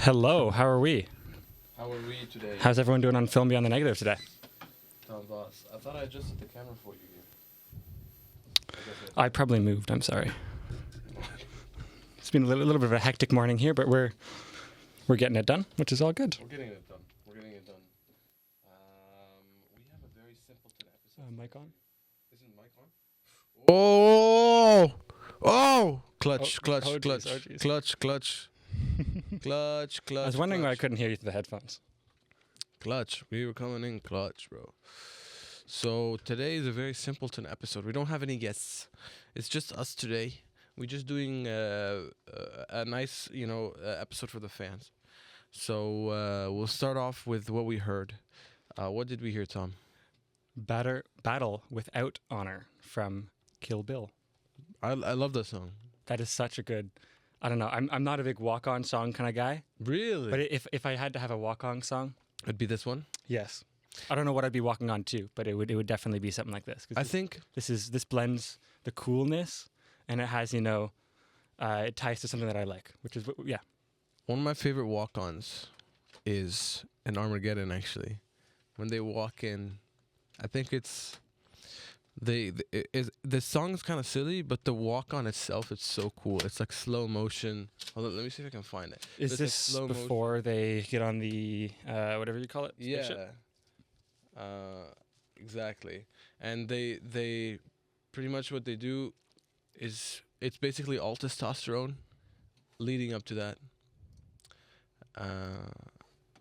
Hello, how are we? How are we today? How's everyone doing on Film Beyond the Negative today? Tom Boss. I thought I adjusted the camera for you here. I probably moved, I'm sorry. It's been a little bit of a hectic morning here, but we're getting it done, which is all good. We're getting it done. We have a very simpleton episode. Mic on? Isn't mic on? Oh! Clutch. I was wondering why I couldn't hear you through the headphones. Clutch. We were coming in clutch, bro. So today is a very simpleton episode. We don't have any guests. It's just us today. We're just doing a nice, episode for the fans. So we'll start off with what we heard. What did we hear, Tom? Battle Without Honor from Kill Bill. I love that song. That is such a good... I don't know. I'm not a big walk-on song kind of guy. Really? But if I had to have a walk-on song... It'd be this one? Yes. I don't know what I'd be walking on to, but it would definitely be something like this. I think... This blends the coolness, and it has, it ties to something that I like, which is, yeah. One of my favorite walk-ons is in Armageddon, actually. When they walk in, I think it's... The song's kind of silly, but the walk-on itself, it's so cool. It's like slow motion. Hold on, let me see if I can find it. Is this like before they get on the, whatever you call it? Yeah. Exactly. And they pretty much what they do is it's basically all testosterone leading up to that.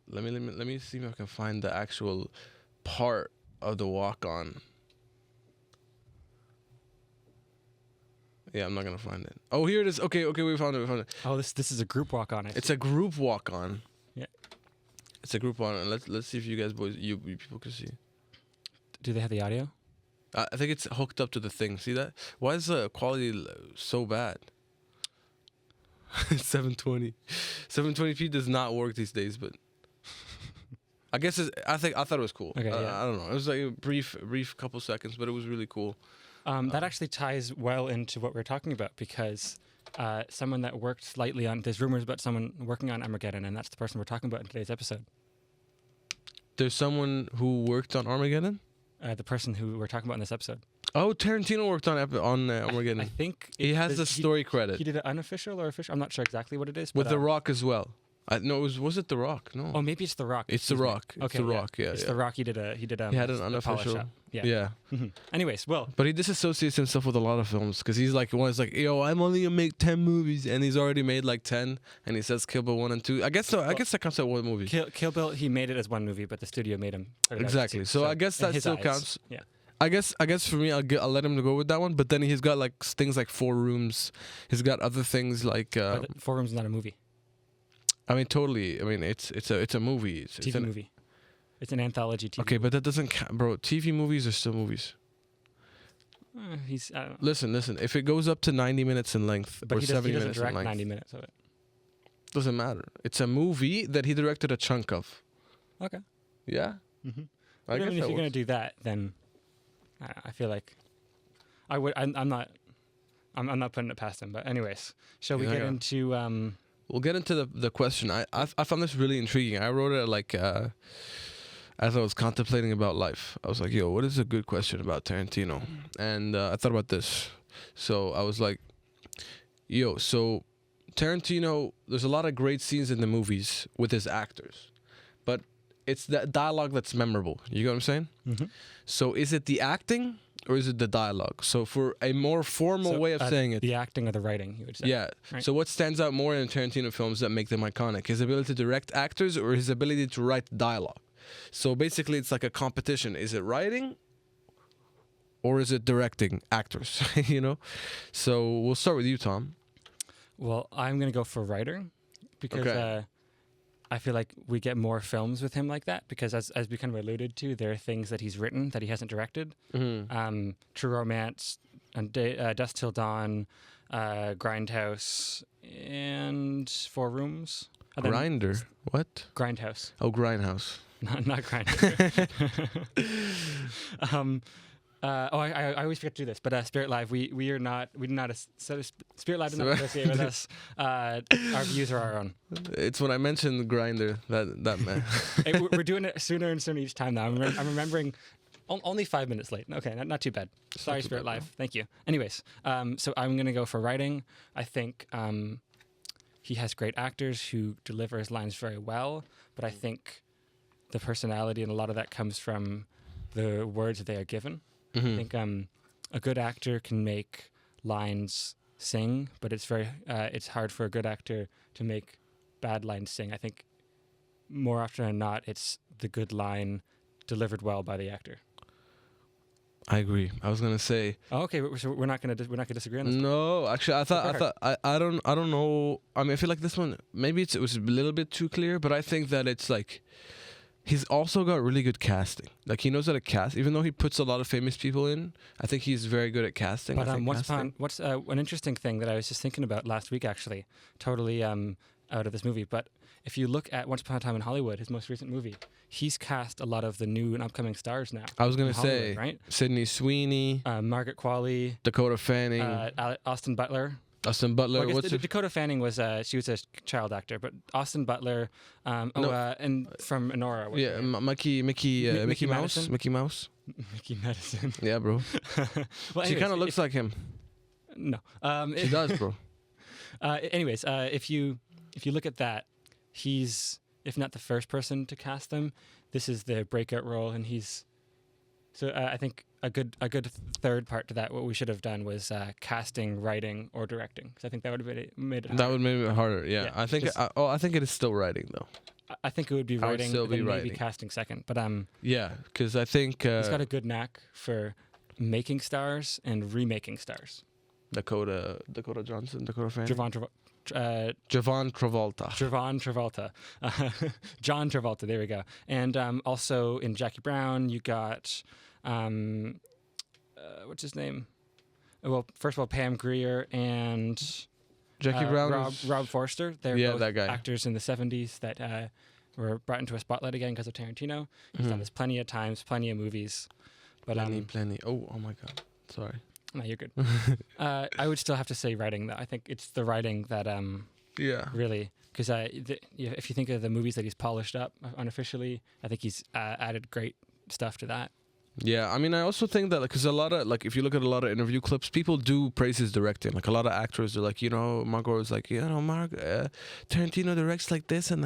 Let me see if I can find the actual part of the walk-on. Yeah, I'm not gonna find it. Oh, here it is. Okay, we found it. Oh, this is a group walk on. It's a group walk on. Yeah. It's a group walk on. Let's see if you guys boys, you people can see. Do they have the audio? I think it's hooked up to the thing. See that? Why is the quality so bad? 720. 720p does not work these days, but I guess I thought it was cool. Okay, yeah. I don't know. It was like a brief couple seconds, but it was really cool. That actually ties well into what we're talking about because someone that worked slightly on... There's rumors about someone working on Armageddon, and that's the person we're talking about in today's episode. There's someone who worked on Armageddon? The person who we're talking about in this episode. Oh, Tarantino worked on Armageddon. I think... He has the story credit. He did it unofficial or official? I'm not sure exactly what it is. With but, The Rock as well. No, was it The Rock? No. Oh, maybe it's The Rock. It's The Rock. It's The Rock. Yeah, it's The Rock. He had an unofficial. Yeah. Mm-hmm. Anyways, well, but he disassociates himself with a lot of films because he's like yo, I'm only gonna make 10 movies, and he's already made like 10, and he says Kill Bill 1 and 2. I guess so. I guess that counts as one movie. Kill Bill, he made it as one movie, but the studio made him. Exactly. So I guess that still counts. Yeah. I guess for me, I'll let him go with that one. But then he's got like things like 4 Rooms. He's got other things like 4 Rooms is not a movie. I mean, totally. I mean, it's a movie. It's TV movie. It's an anthology TV. Okay, but that doesn't count, bro. TV movies are still movies. I don't know. Listen. If it goes up to 90 minutes in length but or 70 minutes in direct length, 90 minutes of it. Doesn't matter. It's a movie that he directed a chunk of. Okay. Yeah. Mm-hmm. I guess if you're gonna do that, then I feel like I would. I'm not putting it past him. But anyways, shall we get into? We'll get into the question. I found this really intriguing. I wrote it like as I was contemplating about life. I was like, yo, what is a good question about Tarantino? And I thought about this. So I was like, yo, so Tarantino, there's a lot of great scenes in the movies with his actors, but it's the dialogue that's memorable. You get what I'm saying? Mm-hmm. So is it the acting or is it the dialogue? So for a more formal way of saying it, the acting or the writing, you would say. Yeah. Right. So what stands out more in Tarantino films that make them iconic? His ability to direct actors or his ability to write dialogue? So basically, it's like a competition. Is it writing or is it directing actors? So we'll start with you, Tom. Well, I'm gonna go for writer because I feel like we get more films with him like that because as we kind of alluded to, there are things that he's written that he hasn't directed. Mm-hmm. True Romance, and Dusk Till Dawn, Grindhouse, and 4 Rooms. Grinder? What? Grindhouse. Oh, Grindhouse. Not Grindhouse. I always forget to do this, but Spirit Live, we do not Spirit Live does not associate with us. Our views are our own. It's when I mentioned Grindr that man. Hey, we're doing it sooner and sooner each time now. I'm remembering. Only 5 minutes late. Okay, not too bad. Sorry, Spirit Live. Thank you. Anyways, so I'm gonna go for writing. I think he has great actors who deliver his lines very well, but I think the personality and a lot of that comes from the words that they are given. I think a good actor can make lines sing, but it's hard for a good actor to make bad lines sing. I think more often than not, it's the good line delivered well by the actor. I agree. I was gonna say. Oh, okay, so we're not gonna disagree on this. No, actually, I don't know. I mean, I feel like this one maybe it was a little bit too clear, but I think that it's like. He's also got really good casting. Like, he knows how to cast. Even though he puts a lot of famous people in, I think he's very good at casting. But what's an interesting thing that I was just thinking about last week, actually, totally out of this movie. But if you look at Once Upon a Time in Hollywood, his most recent movie, he's cast a lot of the new and upcoming stars now. I was going to say, right? Sydney Sweeney, Margaret Qualley, Dakota Fanning, Austin Butler. Austin Butler. Well, Dakota Fanning was she was a child actor, but Austin Butler, and from Enora. Mickey Mouse. Mickey Mouse. Mickey Madison. Yeah, bro. Well, she kind of looks like him. No, she does, bro. Anyways, if you look at that, he's, if not the first person to cast them, this is the breakout role, and he's. So I think a good third part to that, what we should have done was casting, writing, or directing. Because I think that would have made it harder. That would make it harder. Yeah. I think. I think it is still writing though. I think it would be writing, still be maybe casting second. But yeah, because I think he's got a good knack for making stars and remaking stars. Dakota Johnson, Dakota Fanning. Javon Travolta. John Travolta, there we go. And also in Jackie Brown, you got, what's his name? Well, first of all, Pam Grier and Jackie Brown. Rob Forster. They're both that guy. actors in the 70s that were brought into a spotlight again because of Tarantino. He's done this plenty of times, plenty of movies. But plenty. Oh my God. Sorry. No, you're good. I would still have to say writing, though. I think it's the writing that really, because if you think of the movies that he's polished up unofficially, I think he's added great stuff to that. Yeah, I mean, I also think that because a lot of if you look at a lot of interview clips, people do praise his directing. Like a lot of actors are like, Margot is like, Tarantino directs like this, and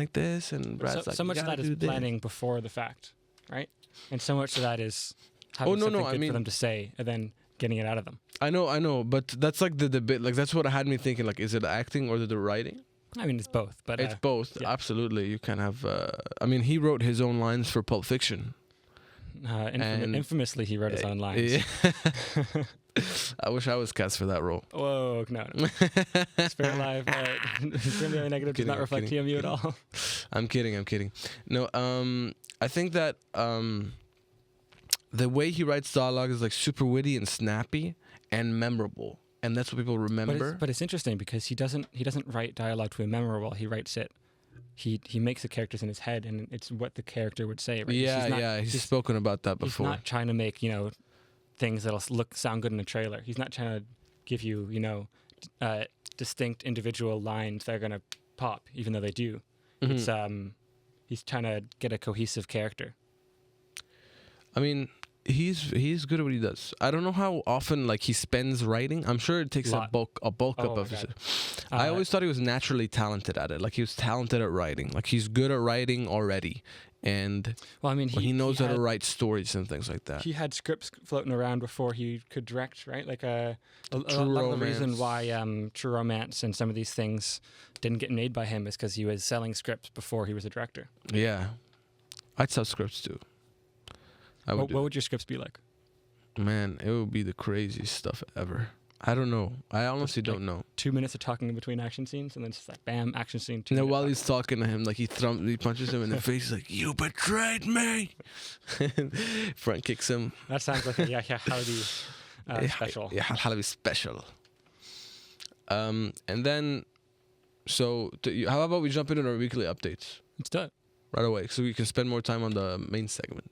Brad's like, so much of that is planning before the fact, right? And so much of that is having something good for them to say, and then getting it out of them. I know, but that's like the debate. Like that's what had me thinking. Like, is it acting or the writing? I mean, it's both. But it's both. Yeah. Absolutely, you can have. I mean, he wrote his own lines for Pulp Fiction. Infamously, he wrote his own lines. Yeah. I wish I was cast for that role. Whoa, no. Spirit Live, extremely negative, does not reflect TMU at all. I'm kidding. No, I think that the way he writes dialogue is like super witty and snappy and memorable, and that's what people remember. But it's interesting because he doesn't write dialogue to be memorable. He writes it. He makes the characters in his head, and it's what the character would say. Right? He's spoken about that before. He's not trying to make things that'll sound good in a trailer. He's not trying to give you distinct individual lines that are gonna pop, even though they do. Mm-hmm. It's he's trying to get a cohesive character. I mean, he's good at what he does. I don't know how often he spends writing. I'm sure it takes a bulk up of it. I always thought he was naturally talented at it. Like he was talented at writing. Like he's good at writing already. And he knows how to write stories and things like that. He had scripts floating around before he could direct, right? Like a lot of the reason why True Romance and some of these things didn't get made by him is because he was selling scripts before he was a director. Yeah, I'd sell scripts too. What would your scripts be like? Man, it would be the craziest stuff ever. I don't know. I honestly don't know. 2 minutes of talking in between action scenes, and then it's just like, bam, action scene. And then while he's talking to him, he punches him in the face, like, you betrayed me! Front kicks him. That sounds like a Yehia Halabi special. Yeah, Halabi special. And then, how about we jump into our weekly updates? Let's do it. right away, so we can spend more time on the main segment.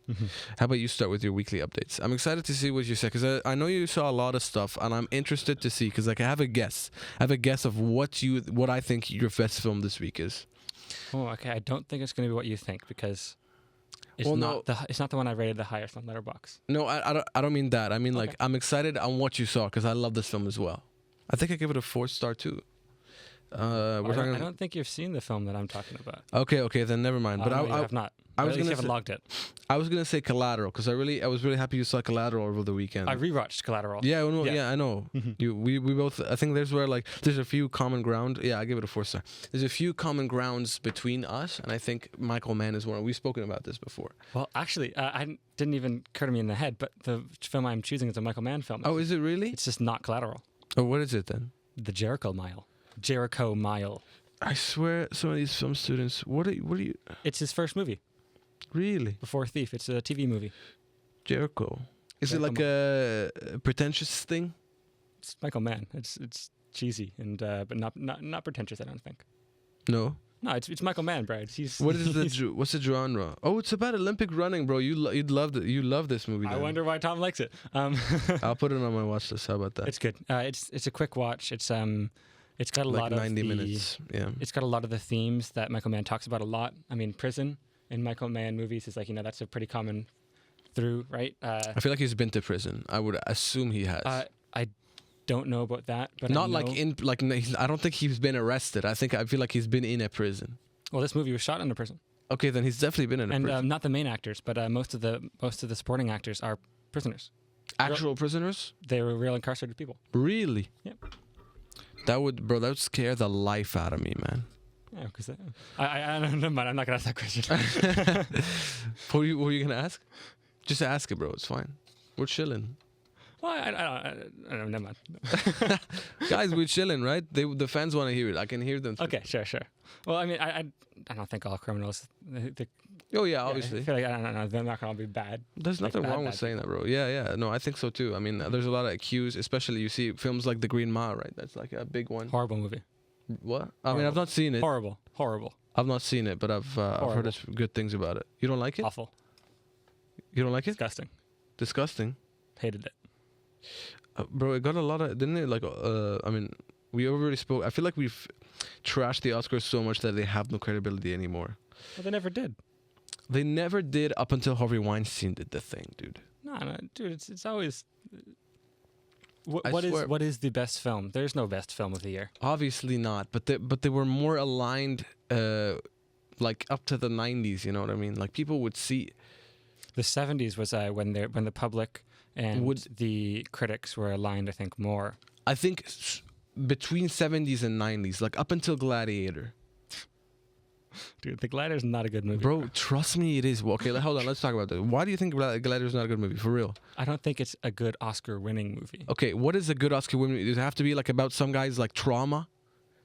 How about you start with your weekly updates? I'm excited to see what you said because I know you saw a lot of stuff, and I'm interested to see because like I have a guess. I have a guess of what I think your best film this week is. Oh, okay. I don't think it's going to be what you think because it's Well, not it's not the one I rated the highest on Letterboxd. No, I don't mean that. I mean like Okay. I'm excited on what you saw because I love this film as well. I think I give it a 4-star too. I don't think you've seen the film that I'm talking about. Okay, then never mind. But you have not. I was At least gonna you haven't say- logged it. I was gonna say Collateral because I was really happy you saw Collateral over the weekend. I rewatched Collateral. Yeah, I know. We both. I think there's a few common ground. Yeah, I give it a 4-star. There's a few common grounds between us, and I think Michael Mann is one. We've spoken about this before. Well, actually, I didn't even occur to me in the head, but the film I'm choosing is a Michael Mann film. Oh, is it really? It's just not Collateral. Oh, what is it then? The Jericho Mile. Jericho Mile. I swear, some of these film students. What are you? It's his first movie Really? before Thief. It's a TV movie. Jericho. Is it Jericho like a pretentious thing? It's Michael Mann. It's cheesy and but not pretentious. I don't think. No. No, it's Michael Mann, Brad. He's. What is what's the genre? Oh, it's about Olympic running, bro. You'd love it. You love this movie. I then. wonder why Tom likes it. I'll put it on my watch list. How about that? It's good. It's a quick watch. It's got a like lot of 90 minutes. Yeah. It's got a lot of the themes that Michael Mann talks about a lot. I mean, prison in Michael Mann movies is like that's a pretty common through, right? I feel like he's been to prison. I would assume he has. I don't know about that, but Not I know, I don't think he's been arrested. I feel like he's been in a prison. Well, this movie was shot in a prison, Okay, then he's definitely been in a prison. and not the main actors, but most of the supporting actors are prisoners. Actual prisoners? They were real incarcerated people. Really? Yep. That would scare the life out of me, man. Yeah, because I don't know, man. I'm not gonna ask that question. What were you gonna ask? Just ask it, bro. It's fine. We're chilling. Well, I don't know. Never mind. Guys, we're chilling, right? The fans want to hear it. I can hear them. Okay, sure. Well, I mean, I don't think all criminals. Oh yeah, obviously. I feel like I don't know. They're not gonna all be bad. There's nothing bad, wrong bad with saying that, bro. Yeah. No, I think so too. I mean, there's a lot of accused, especially you see films like The Green Mile, right? That's like a big one. Horrible movie. What? I mean, I've not seen it. Horrible. I've not seen it, but I've heard good things about it. You don't like it? Awful. You don't like it? Disgusting. Disgusting. Hated it. Bro, it got a lot of, didn't it? Like, I mean, we already spoke. I feel like we've trashed the Oscars so much that they have no credibility anymore. Well, they never did. They never did up until Harvey Weinstein did the thing, dude. No, dude. It's always. I swear. What is the best film? There's no best film of the year. Obviously not, but they were more aligned, like up to the 90s. You know what I mean? Like people would see. The 70s was when the public and the critics were aligned. I think more. I think between 70s and 90s, like up until Gladiator. Dude, The Gladiator's not a good movie. Bro, trust me, it is. Well, okay, hold on. Let's talk about that. Why do you think Gladiator's not a good movie? For real? I don't think it's a good Oscar-winning movie. Okay, what is a good Oscar winning movie? Does it have to be like about some guy's like trauma?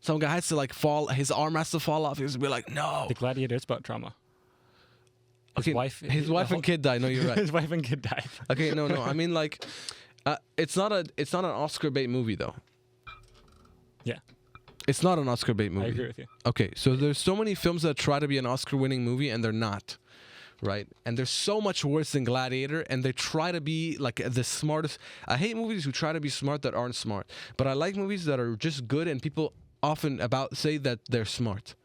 Some guy has to like fall, his arm has to fall off. He has to be like, no. The Gladiator is about trauma. His wife and kid died. No, you're right. His wife and kid died. Okay, no. I mean, like, it's not an Oscar bait movie though. Yeah. It's not an Oscar bait movie. I agree with you. Okay, so there's so many films that try to be an Oscar-winning movie and they're not, right? And they're so much worse than Gladiator, and they try to be like the smartest. I hate movies who try to be smart that aren't smart, but I like movies that are just good and people often say that they're smart.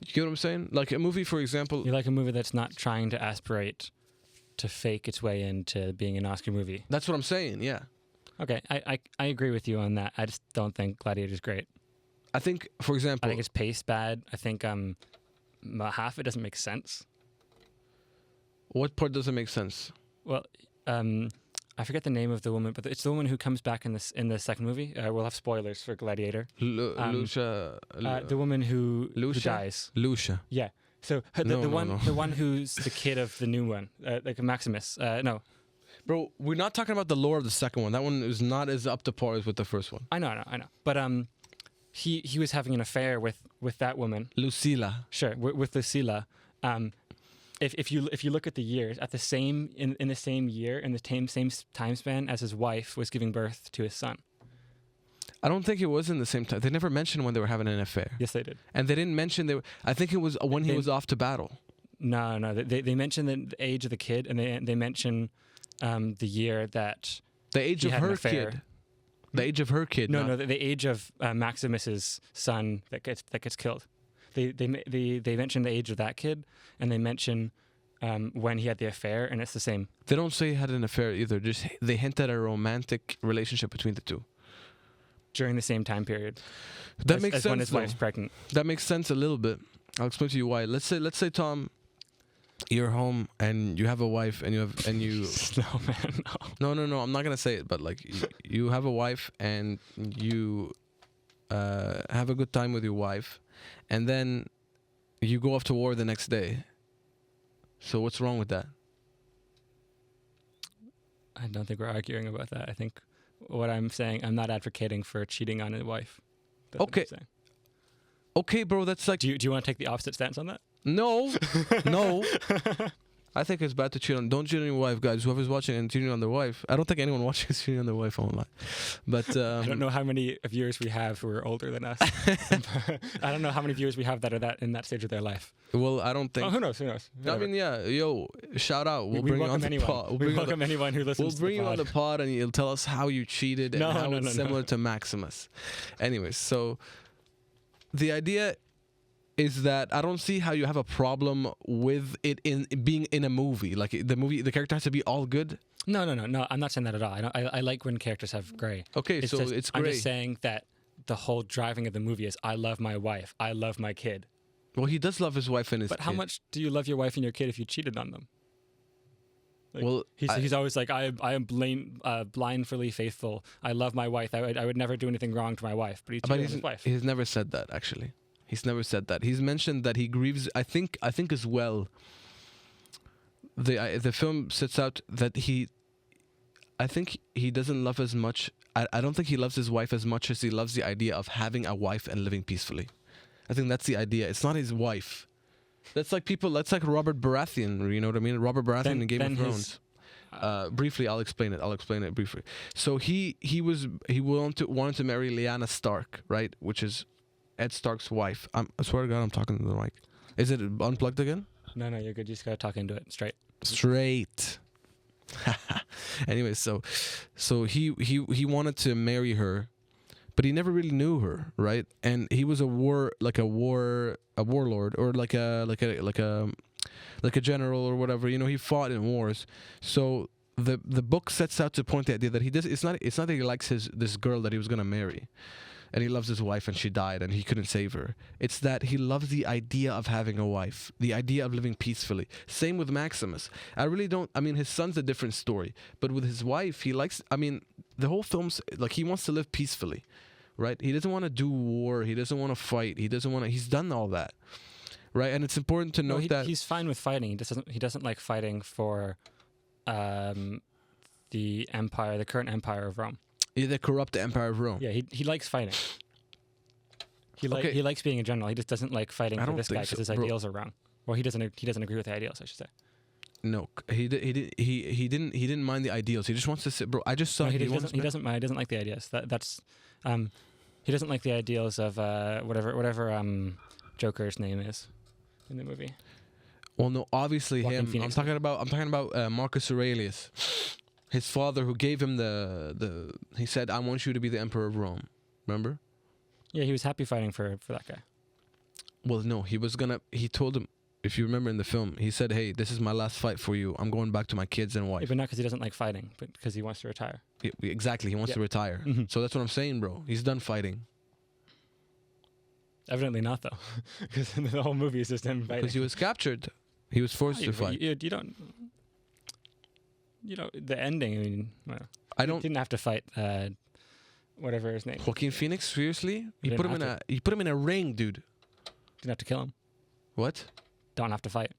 You get what I'm saying? Like a movie, for example. You like a movie that's not trying to aspirate to fake its way into being an Oscar movie. That's what I'm saying. Yeah. Okay, I agree with you on that. I just don't think Gladiator's great. I think, for example, I think it's paced bad. I think half it doesn't make sense. What part doesn't make sense? Well, I forget the name of the woman, but it's the woman who comes back in the second movie. We'll have spoilers for Gladiator. Lucia. The woman who dies. Lucia. Yeah. So the one who's the kid of the new one, like Maximus. No. Bro, we're not talking about the lore of the second one. That one is not as up to par as with the first one. I know. But he was having an affair with that woman. Lucilla. Sure, with Lucilla. If you look at the years, at the same in the same year in the same time span as his wife was giving birth to his son. I don't think it was in the same time. They never mentioned when they were having an affair. Yes, they did. And they didn't mention they were, I think it was when he was off to battle. No. They mention the age of the kid, and they mention the year that The age he of had an her affair. kid. The age of her kid. No, the age of Maximus's son that gets killed. They mention the age of that kid, and they mention when he had the affair, and it's the same. They don't say he had an affair either. Just they hint at a romantic relationship between the two. During the same time period. That makes as sense. when his though. wife's pregnant. That makes sense a little bit. I'll explain to you why. Let's say Tom, you're home and you have a wife and you No, man, no. No. I'm not gonna say it, but like you have a wife and you have a good time with your wife, and then you go off to war the next day. So what's wrong with that? I don't think we're arguing about that. I think what I'm saying, I'm not advocating for cheating on his wife. That's what I'm Okay. saying. Okay, bro. That's like Do you want to take the opposite stance on that? no. I think it's bad to cheat on. Don't cheat on your wife, guys. Whoever's watching and cheating on their wife. I don't think anyone watching is cheating on their wife online. But I don't know how many viewers we have who are older than us. I don't know how many viewers we have that are in that stage of their life. Well, I don't think. Oh, who knows? I Whatever. mean, yeah, yo, shout out. We'll we bring you welcome on the anyone. pod. We welcome anyone who listens We'll to bring the you on pod. the pod and you'll tell us how you cheated and how No, it's similar to Maximus. Anyways, so the idea is that I don't see how you have a problem with it in being in a movie. Like the character has to be all good. No. I'm not saying that at all. I like when characters have gray. Okay, It's so just, it's I'm great. just saying that the whole driving of the movie is I love my wife, I love my kid. Well, he does love his wife and his But how kid. much do you love your wife and your kid if you cheated on them? Like, Well, he's always like, I am blindly faithful. I love my wife. I would never do anything wrong to my wife. But he cheated on his wife. He's never said that, actually. He's never said that. He's mentioned that he grieves. I think as well. The film sets out that I think he doesn't love as much. I don't think he loves his wife as much as he loves the idea of having a wife and living peacefully. I think that's the idea. It's not his wife. That's like people. That's like Robert Baratheon. You know what I mean? Robert Baratheon in Game of Thrones. Briefly, I'll explain it briefly. So he wanted to marry Lyanna Stark, right? Which is Ed Stark's wife. I swear to God, I'm talking to the mic. Is it unplugged again? No, you're good. You just gotta talk into it straight. Straight. Anyway, so he wanted to marry her, but he never really knew her, right? And he was a warlord, or like a general or whatever. You know, he fought in wars. So the book sets out to point the idea that he does. It's not that he likes this girl that he was gonna marry, and he loves his wife and she died and he couldn't save her. It's that he loves the idea of having a wife, the idea of living peacefully. Same with Maximus. I mean, his son's a different story, but with his wife, the whole film's like he wants to live peacefully, right? He doesn't want to do war. He doesn't want to fight. He's done all that, right? And it's important to note that he's fine with fighting. He doesn't like fighting for the empire, the current empire of Rome. Yeah, the corrupt empire of Rome. Yeah, he likes fighting. He likes being a general. He just doesn't like fighting for this guy because his ideals are wrong. Well, he doesn't agree with the ideals, I should say. No, he didn't mind the ideals. He just wants to sit, bro. I just saw he doesn't like the ideas. He doesn't like the ideals of whatever Joker's name is in the movie. Well, no, obviously Joaquin him. Phoenix. I'm talking about Marcus Aurelius, his father, who gave him he said, "I want you to be the emperor of Rome." Remember? Yeah, he was happy fighting for that guy. Well, no, he told him, if you remember in the film, he said, "Hey, this is my last fight for you. I'm going back to my kids and wife." Yeah, but not because he doesn't like fighting, but because he wants to retire. Exactly, he wants to retire. Mhm. So that's what I'm saying, bro. He's done fighting. Evidently not, though, because the whole movie is just him fighting. Because he was captured. He was forced to fight. You don't. The ending. I mean, well, I don't. He didn't have to fight. Whatever his name. Joaquin Phoenix, seriously? He You put him in a ring, dude. Didn't have to kill him. What? Don't have to fight.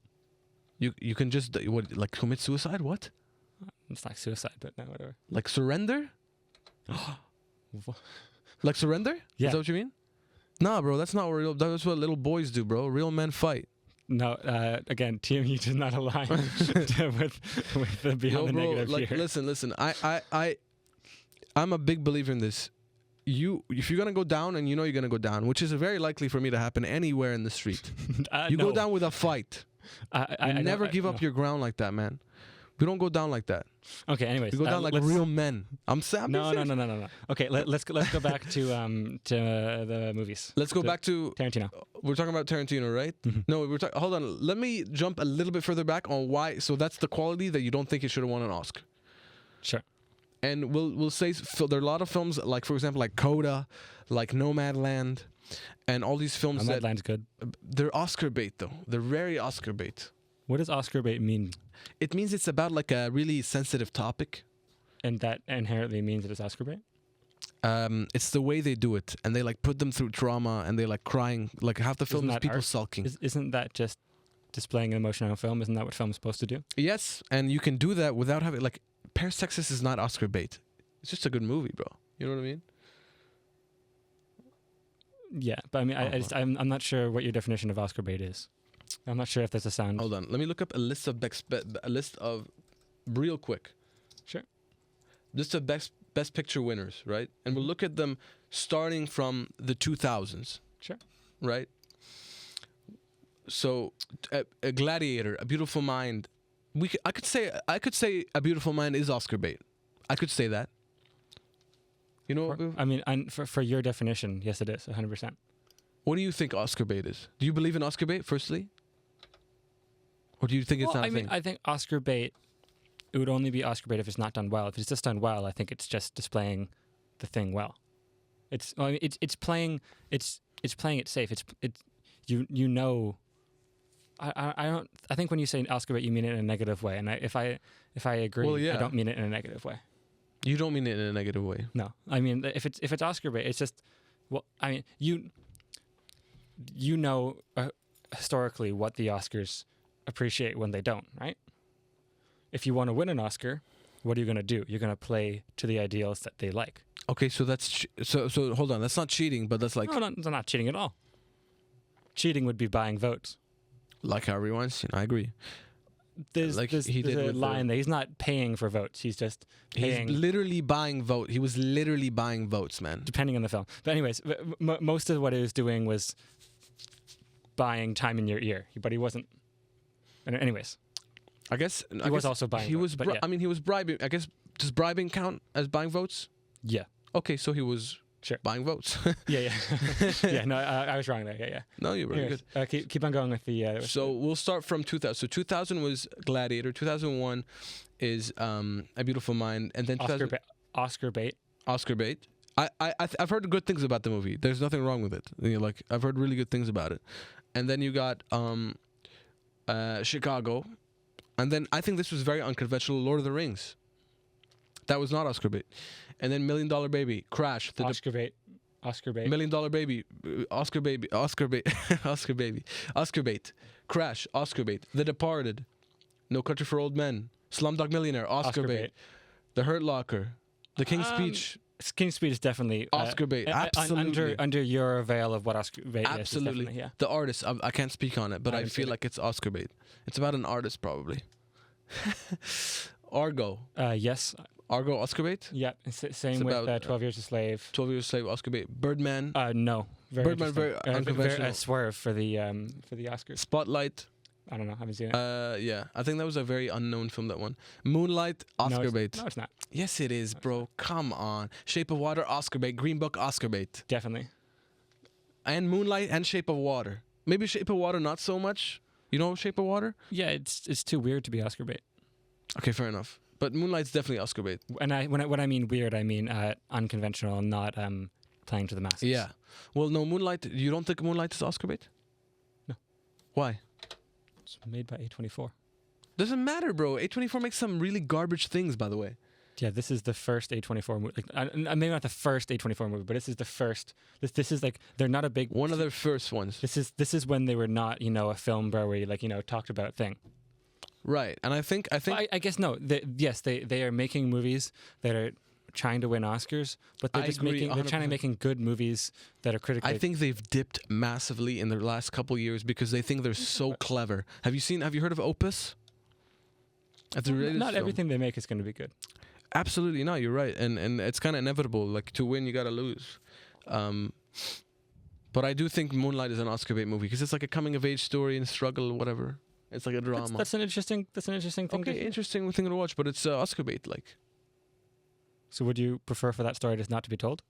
You can just commit suicide? What? It's like suicide, but no, whatever. Like surrender? Like surrender? Yeah. Is that what you mean? Nah, bro, that's not real. That's what little boys do, bro. Real men fight. No, again, TMU does not align with the beyond Yo, the bro, negative like, here. listen. I'm a big believer in this. if you're gonna go down and you know you're gonna go down, which is very likely for me to happen anywhere in the street, you go down with a fight. I never give up your ground like that, man. We don't go down like that. Okay. Anyways, we go down like real men. I'm sad. No. Okay, let's go back to the movies. Let's go back to Tarantino. We're talking about Tarantino, right? Mm-hmm. No, hold on. Let me jump a little bit further back on why. So that's the quality that you don't think it should have won an Oscar. Sure. And we'll say there are a lot of films like, for example, like Coda, like Nomadland, and all these films Nomadland's good. They're Oscar bait though. They're very Oscar bait. What does Oscar bait mean? It means it's about like a really sensitive topic. And that inherently means it is Oscar bait? It's the way they do it, and they like put them through trauma, and they like crying. Like half the film is people sulking. Isn't that just displaying an emotion on a film? Isn't that what film's supposed to do? Yes, and you can do that without having like Paris, Texas is not Oscar bait. It's just a good movie, bro. You know what I mean? Yeah, but I mean, I'm not sure what your definition of Oscar bait is. I'm not sure if there's a sound. Hold on, let me look up a list of real quick. Sure. List of best picture winners, right? And we'll look at them starting from the 2000s. Sure. Right. So, a Gladiator, A Beautiful Mind. I could say A Beautiful Mind is Oscar bait. I could say that. You know, I mean, for your definition, yes, it is 100%. What do you think Oscar bait is? Do you believe in Oscar bait, firstly? Or do you think it's not a thing? I think Oscar bait, it would only be Oscar bait if it's not done well. If it's just done well, I think it's just displaying the thing well. It's playing it safe. You know. I think when you say Oscar bait, you mean it in a negative way. And if I agree, well, yeah. I don't mean it in a negative way. You don't mean it in a negative way. No, I mean if it's Oscar bait, it's just I mean you know historically what the Oscars appreciate when they don't, right? If you want to win an Oscar, what are you going to do? You're going to play to the ideals that they like. Okay, so that's so hold on. That's not cheating, but that's like no, they're not cheating at all. Cheating would be buying votes. Like Harvey Weinstein, I agree. There's a line that he's not paying for votes. He's just paying. He's literally buying vote. He was literally buying votes, man. Depending on the film. But anyways, most of what he was doing was buying time in your ear. But he wasn't. Anyways. I guess he was also buying votes. Yeah. I mean, he was bribing. I guess, does bribing count as buying votes? Yeah. Okay, so he was buying votes. Yeah. Yeah, no, I was wrong there. Yeah. No, you're very good. Keep on going with the... so we'll start from 2000. So 2000 was Gladiator. 2001 is A Beautiful Mind. And then Oscar bait. Oscar bait. I've heard good things about the movie. There's nothing wrong with it. You know, like, I've heard really good things about it. And then you got Chicago. And then I think this was very unconventional, Lord of the Rings. That was not Oscar bait. And then $1 Million Baby, Crash. Oscar bait. $1 Million Baby, Oscar bait, Crash, Oscar bait. The Departed, No Country for Old Men, Slumdog Millionaire, Oscar bait. The Hurt Locker, The King's Speech. King's Speech is definitely Oscar bait. Absolutely. Under your veil of what Oscar bait is. Absolutely. Yeah. The Artist, I can't speak on it, but I feel like it's Oscar bait. It's about an artist, probably. Argo. Yes. Argo, Oscar bait? Yeah. Same with 12 Years a Slave. 12 Years a Slave, Oscar bait. Birdman. No. Birdman, very unconventional. Very swerve for the Oscars. Spotlight. I don't know. I haven't seen it. Yeah. I think that was a very unknown film, that one. Moonlight, Oscar bait. No, it's not. Yes, it is, bro. Come on. Shape of Water, Oscar bait. Green Book, Oscar bait. Definitely. And Moonlight and Shape of Water. Maybe Shape of Water not so much. You know Shape of Water? Yeah, it's too weird to be Oscar bait. Okay, fair enough. But Moonlight's definitely Oscar bait. And when I mean weird, I mean unconventional, not playing to the masses. Yeah. Well, no, Moonlight. You don't think Moonlight is Oscar bait? No. Why? It's made by A24. Doesn't matter, bro. A24 makes some really garbage things, by the way. Yeah, this is the first A24 movie. Maybe not the first A24 movie, but this is the first. This is like, they're not a big... One of their first ones. This is when they were not, a film where we talked about thing. Right, and I think. Well, I guess no. They are making movies that are trying to win Oscars, but they're they're trying to making good movies that are critically. I think they've dipped massively in the last couple years because they think they're so clever. Have you heard of Opus? Not everything they make is going to be good. Absolutely not. You're right, and it's kind of inevitable. Like to win, you gotta lose. But I do think Moonlight is an Oscar bait movie because it's like a coming of age story and struggle, whatever. It's like a drama. That's an interesting thing. Okay, interesting thing to watch, but it's Oscar bait. Like, so would you prefer for that story just not to be told?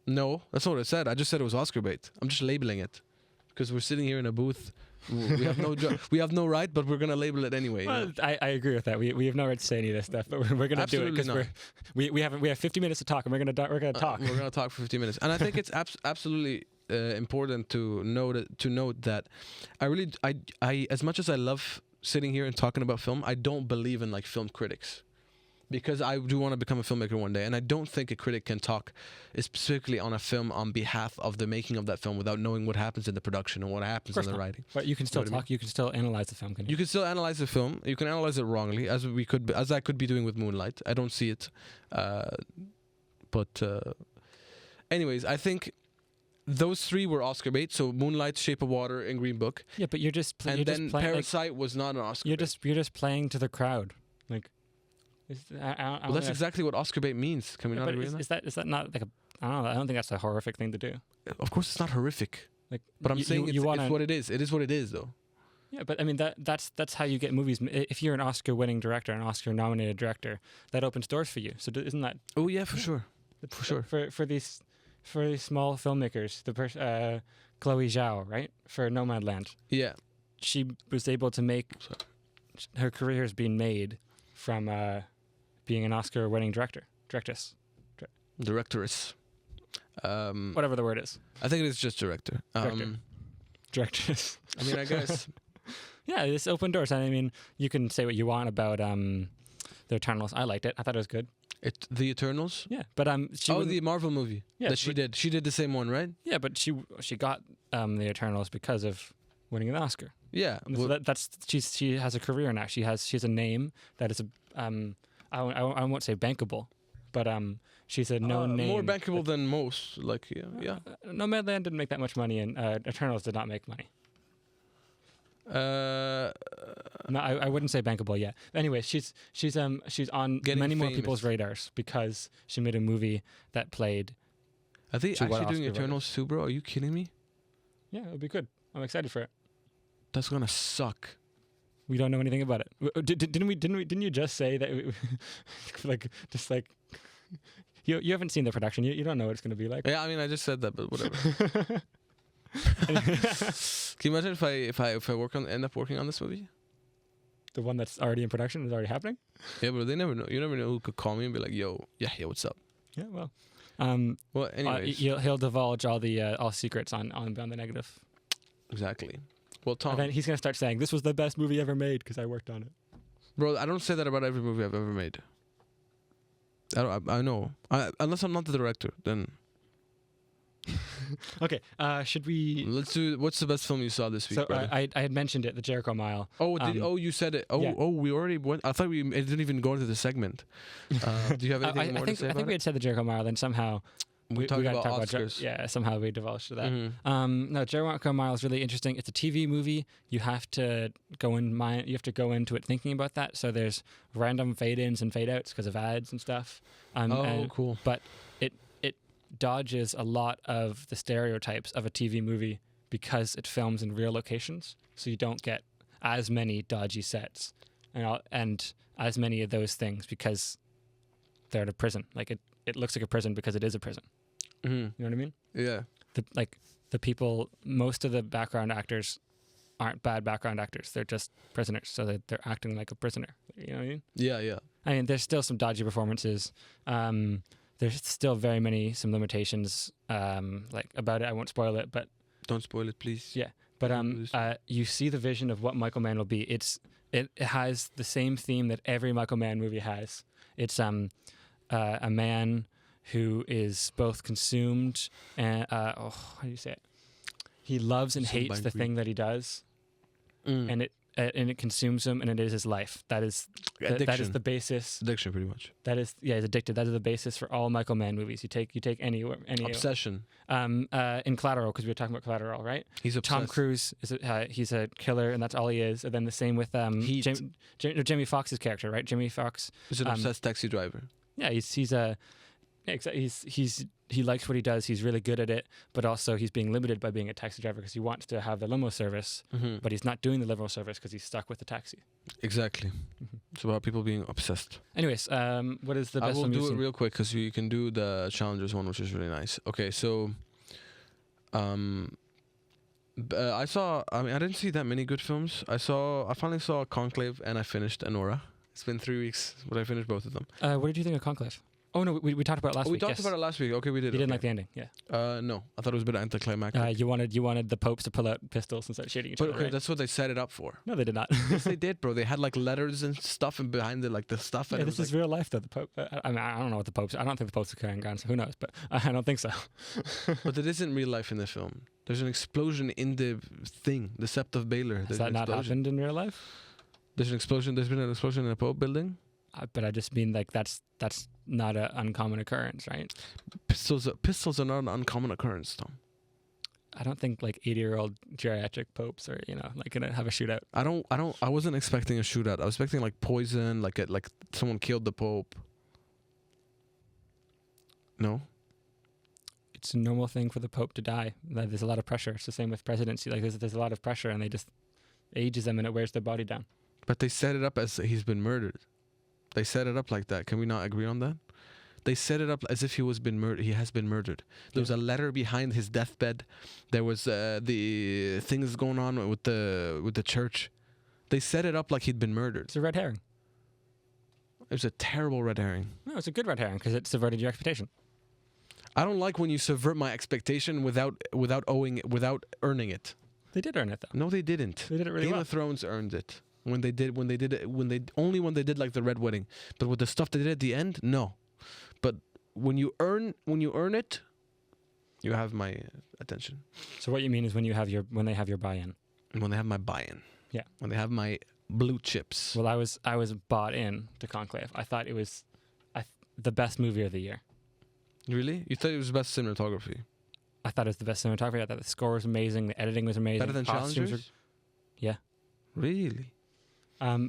no, that's not what I said. I just said it was Oscar bait. I'm just labeling it because we're sitting here in a booth. We have no we have no right, but we're gonna label it anyway. Well, I agree with that. We have no right to say any of this stuff, but we're gonna do it because we have 50 minutes to talk, and we're gonna talk. We're gonna talk for 50 minutes, and I think it's absolutely important to note that I as much as I love sitting here and talking about film, I don't believe in like film critics. Because I do want to become a filmmaker one day, and I don't think a critic can talk specifically on a film on behalf of the making of that film without knowing what happens in the production and what happens in the writing. But you can still talk. You can still analyze the film. Can you? You can still analyze the film. You can analyze it wrongly, as I could be doing with Moonlight. I don't see it, but anyways, I think those three were Oscar bait. So Moonlight, Shape of Water, and Green Book. Yeah, but you're just and you're then just playing, Parasite was not an Oscar. You're just playing to the crowd, like. Well, that's exactly what Oscar bait means. Can we not agree on that? Is that not like a? I don't know. I don't think that's a horrific thing to do. Of course, it's not horrific. Like, but I'm saying it's what it is. It is what it is, though. Yeah, but I mean that's how you get movies. If you're an Oscar-winning director, an Oscar-nominated director, that opens doors for you. So isn't that? Oh yeah, for sure. For sure. For these small filmmakers, Chloe Zhao, right? For Nomadland. Yeah. She was able to make her career has been made from being an Oscar-winning directress. Whatever the word is. I think it is just director. Directress. I mean, I guess. Yeah, it's open doors. I mean, you can say what you want about the Eternals. I liked it. I thought it was good. The Eternals? Yeah, but the Marvel movie that she did. She did the same one, right? Yeah, but she got the Eternals because of winning an Oscar. Yeah, so she has a career now. She has a name that is I won't say bankable, but she's a known name. More bankable than most. Like yeah. Nomadland didn't make that much money, and Eternals did not make money. No, I wouldn't say bankable yet. Anyway, she's on many more people's radars because she made a movie that played. Are they actually doing Eternals too, bro? Are you kidding me? Yeah, it would be good. I'm excited for it. That's gonna suck. We don't know anything about it. Didn't you just say that? You haven't seen the production. You don't know what it's gonna be like. Yeah, I mean, I just said that, but whatever. Can you imagine if I end up working on this movie? The one that's already in production is already happening? Yeah, but they never know. You never know who could call me and be like, "Yo, yeah, what's up?" Yeah, well. Well, anyways, he'll divulge all secrets on Beyond the Negative. Exactly. Well, Tom. And then he's gonna start saying, "This was the best movie ever made because I worked on it." Bro, I don't say that about every movie I've ever made. I know. Unless I'm not the director, then. Okay, should we? Let's do. What's the best film you saw this week? So I had mentioned it, The Jericho Mile. Oh, you said it. Oh, yeah. We already went. I thought it didn't even go into the segment. Do you have anything more to say about it? I think we had said The Jericho Mile, then somehow we talked about Oscars. Somehow we divulged to that. Mm-hmm. No, Jericho Mile is really interesting. It's a TV movie. You have to go into it thinking about that. So there's random fade-ins and fade-outs because of ads and stuff. Cool. But it dodges a lot of the stereotypes of a TV movie because it films in real locations. So you don't get as many dodgy sets and as many of those things because they're at a prison. Like it looks like a prison because it is a prison. Mm-hmm. You know what I mean? Yeah. The people, most of the background actors aren't bad background actors. They're just prisoners. So they're acting like a prisoner. You know what I mean? Yeah. I mean, there's still some dodgy performances. There's still some limitations about it. I won't spoil it, but don't spoil it, please. Yeah, but you see the vision of what Michael Mann will be. It has the same theme that every Michael Mann movie has. It's a man who is both consumed and how do you say it? He loves and hates the thing that he does, and it consumes him, and it is his life. That is the basis. Addiction, pretty much. He's addicted. That is the basis for all Michael Mann movies. You take any obsession. In Collateral, because we were talking about Collateral, right? He's obsessed. Tom Cruise he's a killer, and that's all he is. And then the same with Jamie Foxx's character, right? Jamie Foxx is an obsessed taxi driver. Yeah, he likes what he does. He's really good at it, but also he's being limited by being a taxi driver because he wants to have the limo service, but he's not doing the limo service because he's stuck with the taxi. Exactly. It's about people being obsessed. Anyways, what is the I best will film you've do it seen? real quick because you can do the challengers one, which is really nice. Okay, so I didn't see that many good films. I finally saw Conclave and I finished Anora. It's been 3 weeks, but I finished both of them. What did you think of Conclave? Oh no, we talked about it last week. We talked about it last week. Okay, we did. You didn't like the ending, yeah. No, I thought it was a bit anticlimactic. You wanted the popes to pull out pistols and start shooting each But other. okay, Right? that's what they set it up for. No, they did not. Yes, they did, bro. They had like letters and stuff, and behind it, like the stuff. And Yeah, it this was is real life, though. The Pope. I mean, I don't know what the popes. I don't think the popes are carrying guns. Who knows? But I don't think so. But it isn't real life in the film. There's an explosion in the thing, the Sept of Baylor. Has There's that an not explosion. happened in real life? There's an explosion. There's been an explosion in a Pope building. But I just mean like that's not an uncommon occurrence, right? Pistols are not an uncommon occurrence, Tom. I don't think like 80-year-old geriatric popes are like gonna have a shootout. I wasn't expecting a shootout. I was expecting like poison, like someone killed the Pope. No. It's a normal thing for the Pope to die. Like, there's a lot of pressure. It's the same with presidency. Like there's a lot of pressure, and they just ages them, and it wears their body down. But they set it up as he's been murdered. They set it up like that. Can we not agree on that? They set it up as if he has been murdered. There was a letter behind his deathbed. There was the things going on with the church. They set it up like he'd been murdered. It's a red herring. It was a terrible red herring. No, it's a good red herring because it subverted your expectation. I don't like when you subvert my expectation without earning it. They did earn it though. No, they didn't. They did it really Game well. of Thrones earned it. When they did it like the Red Wedding, but with the stuff they did at the end, no. But when you earn it, you have my attention. So what you mean is when they have your buy-in. And when they have my buy-in, Yeah. When they have my blue chips. Well, I was bought in to Conclave. I thought it was the best movie of the year. Really? You thought it was best cinematography? I thought it was the best cinematography. I thought the score was amazing. The editing was amazing. Better than Costumes Challengers? Yeah. Really? I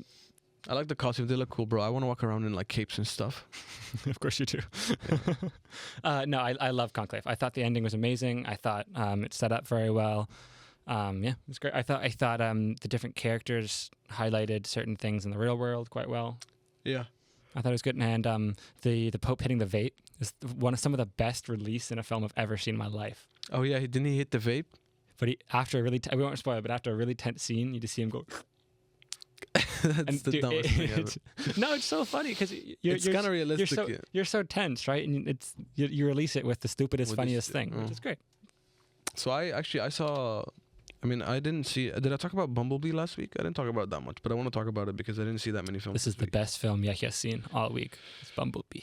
like the costumes. They look cool, bro. I want to walk around in like capes and stuff. Of course you do. No, I love Conclave. I thought the ending was amazing. I thought it set up very well. Yeah, it was great. I thought the different characters highlighted certain things in the real world quite well. Yeah. I thought it was good. And the Pope hitting the vape is some of the best release in a film I've ever seen in my life. Oh yeah, didn't he hit the vape? But after a really, we won't spoil it, but after a really tense scene, you just see him go. That's the dumbest thing ever. No, it's so funny because It's kind of realistic. You're so tense, right? And you release it with the stupidest, With funniest thing, which is great. So I saw. I mean, I didn't see. Did I talk about Bumblebee last week? I didn't talk about it that much, but I want to talk about it because I didn't see that many films. This is the best film Yehia's seen all week. It's Bumblebee.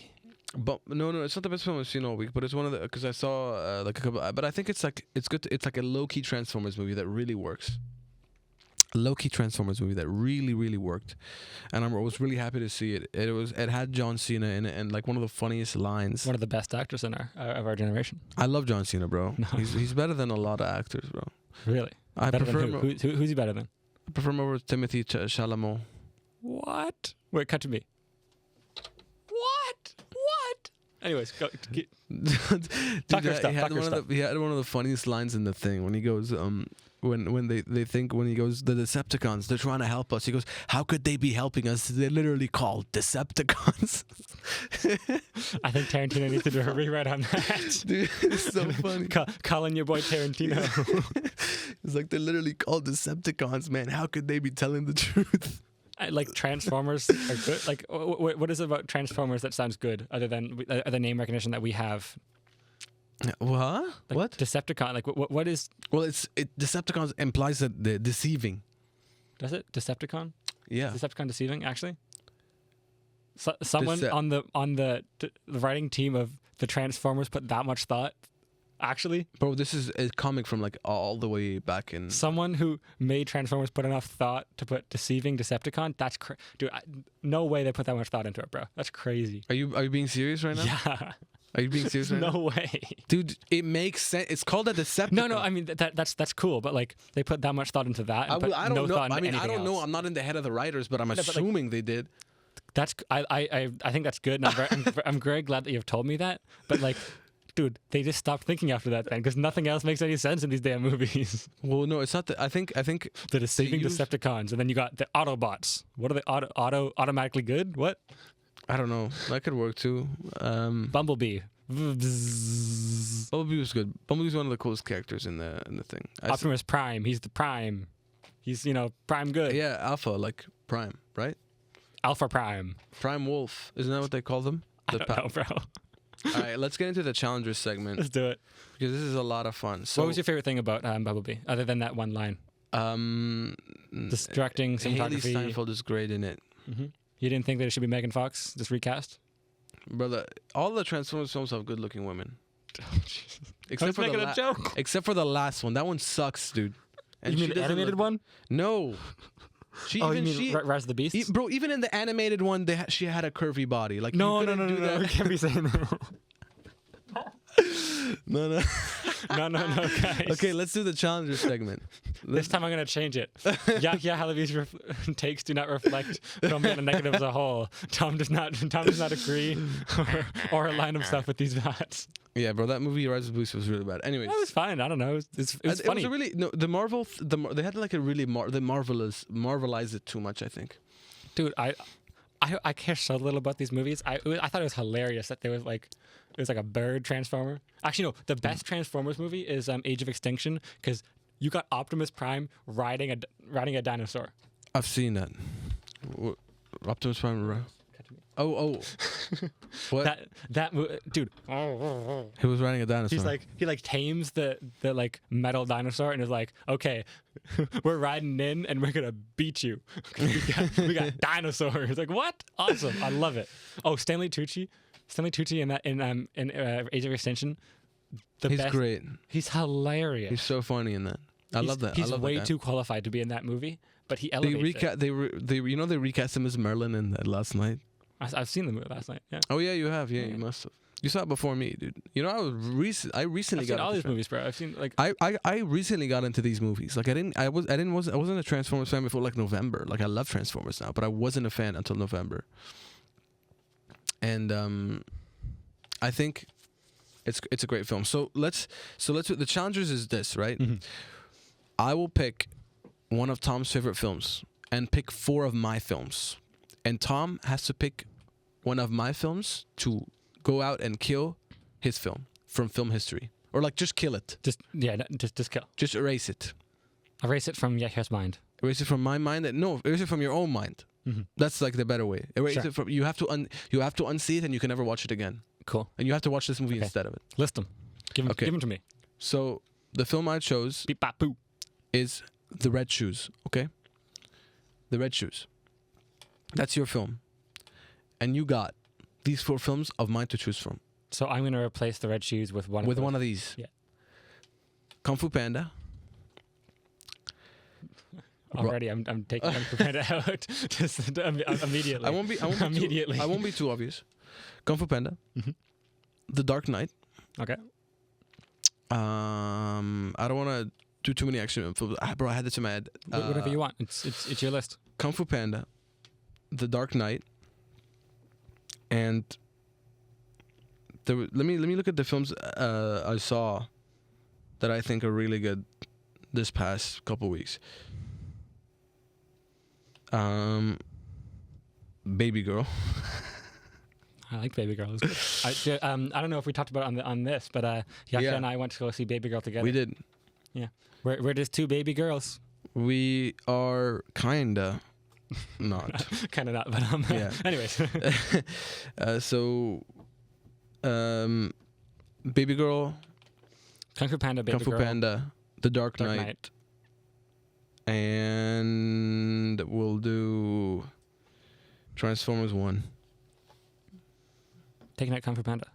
But no, it's not the best film I've seen all week. But it's one of the because I saw like a couple. But I think it's good. It's like a low-key Transformers movie that really works. A low-key Transformers movie that really, really worked, and I was really happy to see it. It had John Cena in it, and like one of the funniest lines. One of the best actors in our generation. I love John Cena, bro. No. He's better than a lot of actors, bro. Really? I Better prefer than who? Who's he better than? I prefer him over Timothy Chalamet. What? Wait, cut to me. What? Anyways, go. Dude, Talk your stuff, he had talk your stuff. He had one of the funniest lines in the thing when he goes, when they think when he goes, the Decepticons, they're trying to help us. He goes, how could they be helping us? They're literally called Decepticons. I think Tarantino needs to do a rewrite on that. Dude, it's so funny. Calling your boy Tarantino. It's like they're literally called Decepticons, man. How could they be telling the truth? Like Transformers are good. Like, what is it about Transformers that sounds good, other than the name recognition that we have? What? Like What? Decepticon? Like, what is? Well, Decepticons implies that they're deceiving. Does it Decepticon? Yeah. Is Decepticon deceiving? Actually, someone on the writing team of the Transformers put that much thought. Actually, Bro, this is a comic from like all the way back in. someone who made Transformers put enough thought to put deceiving Decepticon. That's dude. No way they put that much thought into it, bro. That's crazy. Are you being serious right now? Yeah. Are you being serious right now? No way. Dude, it makes sense. It's called a Decepticon. No. I mean that's cool, but like they put that much thought into that. And I don't no know. thought into I mean, I anything don't know. else. I'm not in the head of the writers, but I'm but, like, assuming they did. I think that's good. And I'm very glad that you've told me that. But like, dude, they just stopped thinking after that then because nothing else makes any sense in these damn movies. Well, no, it's not that. I think The deceiving Decepticons, and then you got the Autobots. What are they? Automatically good? What? I don't know. That could work too. Bumblebee. Bumblebee was good. Bumblebee's one of the coolest characters in the thing. Optimus Prime. He's the Prime. He's Prime good. Yeah, Alpha, like Prime, right? Alpha Prime. Prime Wolf. Isn't that what they call them? I don't know, bro. All right, let's get into the challengers segment Let's do it. because this is a lot of fun. So, What was your favorite thing about Bumblebee, other than that one line? Distracting Haley cinematography. Steinfeld is great in it, You didn't think that it should be Megan Fox, just recast? brother. All the Transformers films have good-looking women, except for making the a joke. except for the last one. That one sucks, dude. And You mean she the doesn't animated look- one? No. She Oh, even you mean she Rise of the Beasts? bro, even in the animated one, she had a curvy body. Like No, you no, couldn't no, do no, no. We that. can't be saying that. No. No, guys. Okay, let's do the challenger segment. This time I'm going to change it. Yahya Halabi's takes do not reflect film and negative as a whole. Tom does not agree or align himself with these thoughts. Yeah, bro, that movie Rise of the Beasts was really bad. Anyways, That was fine. I don't know. It was it funny. was a really the Marvel they had like a really they marvelized it too much, I think. Dude, I care so little about these movies. I thought it was hilarious that there was like it was like a bird transformer. Actually, no. The best Transformers movie is Age of Extinction because you got Optimus Prime riding a dinosaur. I've seen that. Optimus Prime. Oh. What? Dude. He was riding a dinosaur. He tames the like metal dinosaur and is like, okay, we're riding in and we're gonna beat you. we got dinosaurs. Like what? Awesome. I love it. Oh, Stanley Tucci in Age of Extinction. He's best. great. He's hilarious. He's so funny in that. I love that. He's I love way that guy. too qualified to be in that movie, but he elevates it. They recast him as Merlin in that last night. I've seen the movie last night. Yeah. Oh yeah, you have. Yeah, you must have. You saw it before me, dude. You know, I recently I've seen all these movies, bro. I've seen like I recently got into these movies. Like I wasn't a Transformers fan before like November. Like I love Transformers now, but I wasn't a fan until November. And I think it's a great film. So let's the challengers is this, right? Mm-hmm. I will pick one of Tom's favorite films and pick 4 of my films. And Tom has to pick one of my films to go out and kill his film from film history. Or like just kill it. just kill. Just erase it. Erase it from Yahya's mind. Erase it from my mind. No, erase it from your own mind. Mm-hmm. That's like the better way. Erase Sure. it from you have to unsee it and you can never watch it again. Cool. And you have to watch this movie instead of it. List them. Give them to me. So the film I chose Beep bop boo. is The Red Shoes, okay? The Red Shoes. That's your film. And you got these 4 films of mine to choose from. So I'm gonna replace the red shoes with one. One of these. Yeah. Kung Fu Panda. Already, I'm taking Kung Fu Panda out just immediately. I won't be immediately. I won't be too obvious. Kung Fu Panda. Mm-hmm. The Dark Knight. Okay. I don't want to do too many action films. Bro, I had this in my head. Whatever you want. It's your list. Kung Fu Panda, The Dark Knight, and let me look at the films I saw that I think are really good this past couple weeks. Baby Girl. I like Baby Girl. I don't know if we talked about it on this, but Yahya and I went to go see Baby Girl together. We did. Yeah. We're just 2 baby girls. We are kinda not. Kind of not, but Yeah. Anyways. Baby Girl, Kung Fu Panda, Baby Kung Fu Girl. Panda, The Dark Knight, and we'll do Transformers 1. Taking out Kung Fu Panda.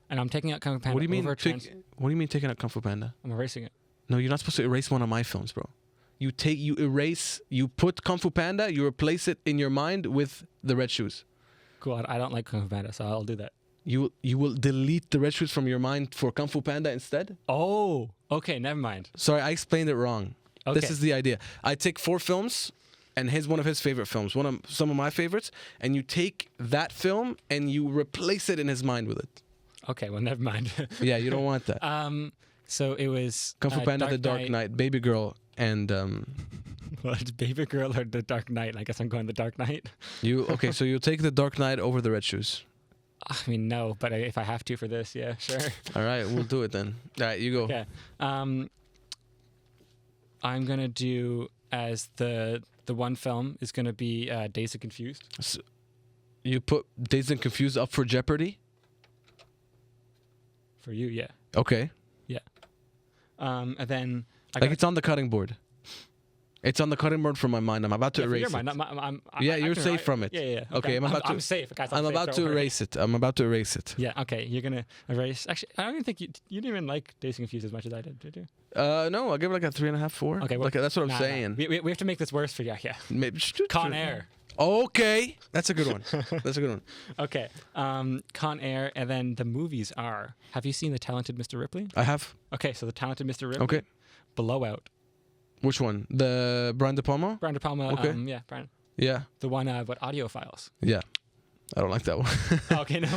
And I'm taking out Kung Fu Panda. What do you mean? over What do you mean taking out Kung Fu Panda? I'm erasing it. No, you're not supposed to erase one of my films, bro. You put Kung Fu Panda, you replace it in your mind with The Red Shoes. Cool. I don't like Kung Fu Panda, so I'll do that. You will delete The Red Shoes from your mind for Kung Fu Panda instead? Oh, okay. Never mind. Sorry, I explained it wrong. Okay. This is the idea. I take 4 films and one of his favorite films, some of my favorites, and you take that film and you replace it in his mind with it. Okay, well, never mind. Yeah, you don't want that. So it was Kung Fu Panda, The Dark Knight, Baby Girl, and well, it's Baby Girl or The Dark Knight. I guess I'm going The Dark Knight. So you'll take The Dark Knight over The Red Shoes. I mean, no, but if I have to for this, yeah, sure. All right, we'll do it then. All right, you go. Okay. I'm gonna do as the one film is gonna be Dazed and Confused. So you put Dazed and Confused up for Jeopardy? For you, yeah. Okay. Yeah. And then it's on the cutting board. It's on the cutting board for my mind. I'm about to erase it. You're safe from it. Yeah. Okay, I'm safe, guys. I'm about to erase it. I'm about to erase it. Yeah. Okay, you're gonna erase. Actually, I don't even think you didn't even like Dazed and Confused as much as I did you? No, I'll give it like a 3.5, 4. Okay, well, that's what I'm saying. We have to make this worse for Yehia. Maybe Con Air. Okay, that's a good one. Okay, Con Air, and then the movies are. Have you seen The Talented Mr. Ripley? I have. Okay, so The Talented Mr. Ripley. Okay. Blowout. Which one? The Brian De Palma? Brian De Palma. Okay. Yeah, Brian. Yeah. The one about audio files. Yeah. I don't like that one. Okay, no,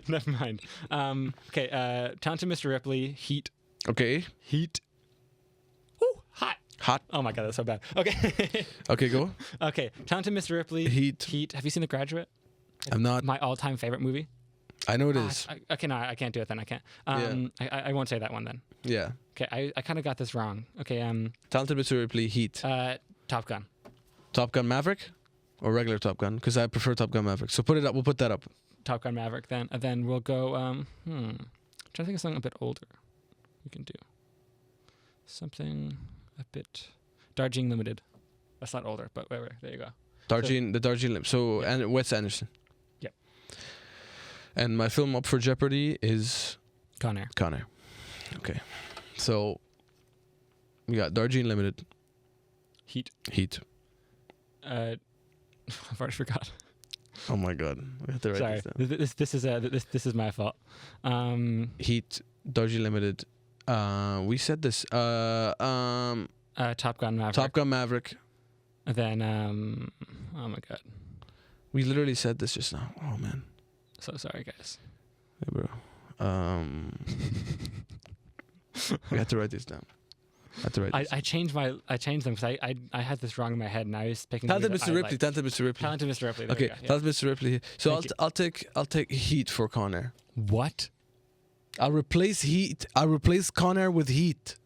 never mind. Okay, Talented Mr. Ripley. Heat. Okay. Heat. Ooh, hot. Hot. Oh my god, that's so bad. Okay. Okay, go. Okay, Talented Mr. Ripley. Heat. Have you seen The Graduate? I'm not. My all-time favorite movie. I know it is. Okay, no, I can't do it then. I can't. I won't say that one then. Yeah. Okay, I kind of got this wrong. Okay, Talented Mr. Ripley, Heat. Top Gun. Top Gun Maverick? Or regular Top Gun? Because I prefer Top Gun Maverick. So put it up. We'll put that up. Top Gun Maverick then. And then we'll go, trying to think of something a bit older we can do. Something a bit... Darjeeling Limited. That's not older, but whatever. There you go. The Darjeeling Limited. So, and Wes Anderson. Yep. And my film up for Jeopardy is... Con Air. Con Air. Okay. So, we got Darjeeling Limited. Heat. I've already forgot. Oh my god. We have to write this down. This is my fault. Heat, Darjeeling Limited. We said this. Top Gun Maverick. Top Gun Maverick. And then, oh my god. We literally said this just now. Oh man. So sorry, guys. Hey, bro. We have to write this down. I changed them because I had this wrong in my head and I was picking. Talented Mr. Ripley. Talented Mr. Ripley. Okay, Talented Mr. Ripley. So I'll take Heat for Con Air. What? I'll replace Heat. I'll replace Con Air with Heat.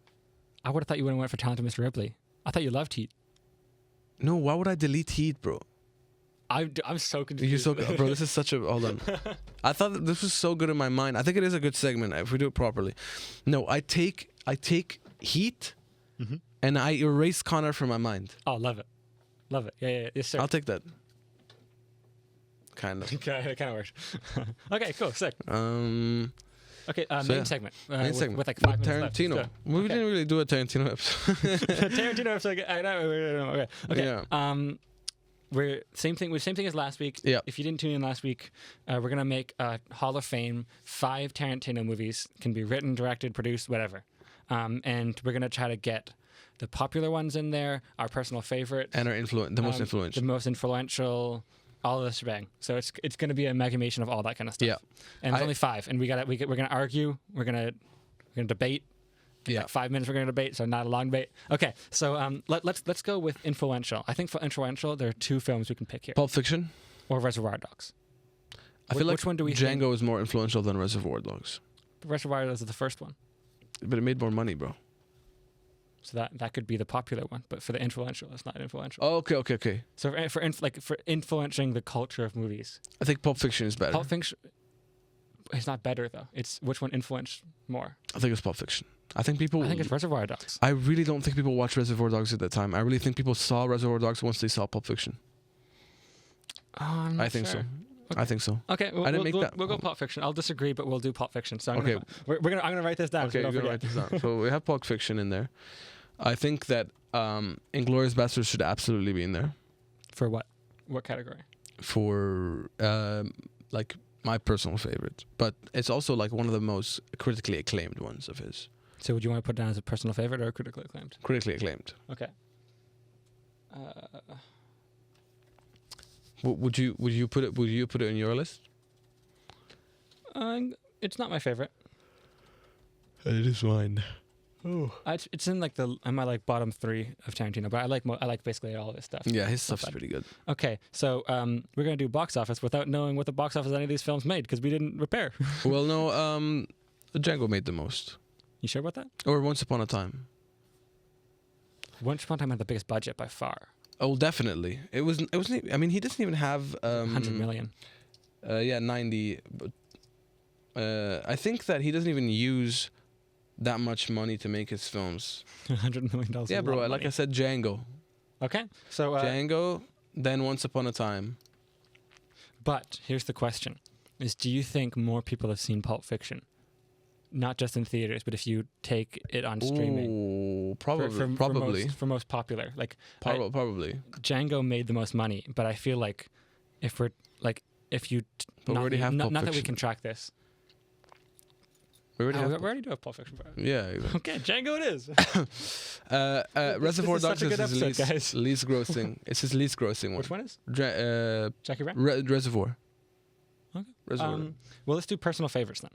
I would have thought you would have went for Talented Mr. Ripley. I thought you loved Heat. No, why would I delete Heat, bro? I'm so confused. You're so bro. This is such a hold on. I thought that this was so good in my mind. I think it is a good segment if we do it properly. No, I take Heat, and I erase Connor from my mind. Oh, love it. Yeah, yes sir. I'll take that. Kind of. Okay, it kind of works. Okay, cool, sick. Okay, main segment. With like 5 minutes Tarantino. left. We didn't really do a Tarantino episode. Tarantino episode. I know. Okay. Yeah. We're same thing as last week. Yeah. If you didn't tune in last week, we're gonna make a Hall of Fame 5 Tarantino movies. Can be written, directed, produced, whatever. And we're gonna try to get the popular ones in there, our personal favorites, and our the most influential, all of the shebang. So it's gonna be an amalgamation of all that kind of stuff. Yeah. And it's only 5, and we're gonna argue. We're gonna debate. Yeah. Like 5 minutes we're going to debate, so not a long debate. Okay, so let's go with influential. I think for influential, there are 2 films we can pick here. Pulp Fiction or Reservoir Dogs. I feel like which one do we Django think? is more influential than Reservoir Dogs. Reservoir Dogs is the first one. But it made more money, bro. So that could be the popular one, but for the influential, it's not influential. Oh, okay. So for influencing the culture of movies, I think Pulp Fiction is better. Pulp Fiction, it's not better though. It's which one influenced more? I think it's Pulp Fiction. I think it's Reservoir Dogs. I really don't think people watched Reservoir Dogs at that time. I really think people saw Reservoir Dogs once they saw Pulp Fiction. Oh, I'm not I think sure. so. Okay. I think so. Okay, we'll go Pulp Fiction. I'll disagree, but we'll do Pulp Fiction. So I'm gonna write this down. Okay, so you're gonna write this down. So we have Pulp Fiction in there. I think that Inglourious Basterds should absolutely be in there. For what? What category? For like my personal favorite, but it's also like one of the most critically acclaimed ones of his. So would you want to put it down as a personal favorite or critically acclaimed? Critically acclaimed. Okay. Would you put it in your list? It's not my favorite. It is mine. It's in like my like bottom 3 of Tarantino, but I like basically all of his stuff. Yeah, his stuff's pretty good. Okay, so we're gonna do box office without knowing what the box office any of these films made because we didn't prepare. Well, no, Django made the most. You sure about that? Or Once Upon a Time. Once Upon a Time had the biggest budget by far. Oh, definitely. It wasn't. I mean, he doesn't even have 100 million. 90. But, I think that he doesn't even use that much money to make his films. $100 million. Yeah, bro. Like I said, Django. Okay, so Django, then Once Upon a Time. But here's the question: do you think more people have seen Pulp Fiction? Not just in theaters, but if you take it on streaming. Ooh, probably. For most popular, like probably. Django made the most money, but I feel like if we're like if you But we already have Pulp not that we Fiction. can track this. We already do have Pulp Fiction. Yeah. Okay, Django it is. Reservoir is such Dogs a good is episode, guys. least grossing. It's his least grossing one. Which one is? Jackie Brown? Reservoir. Okay. Reservoir. Well, let's do personal favorites then.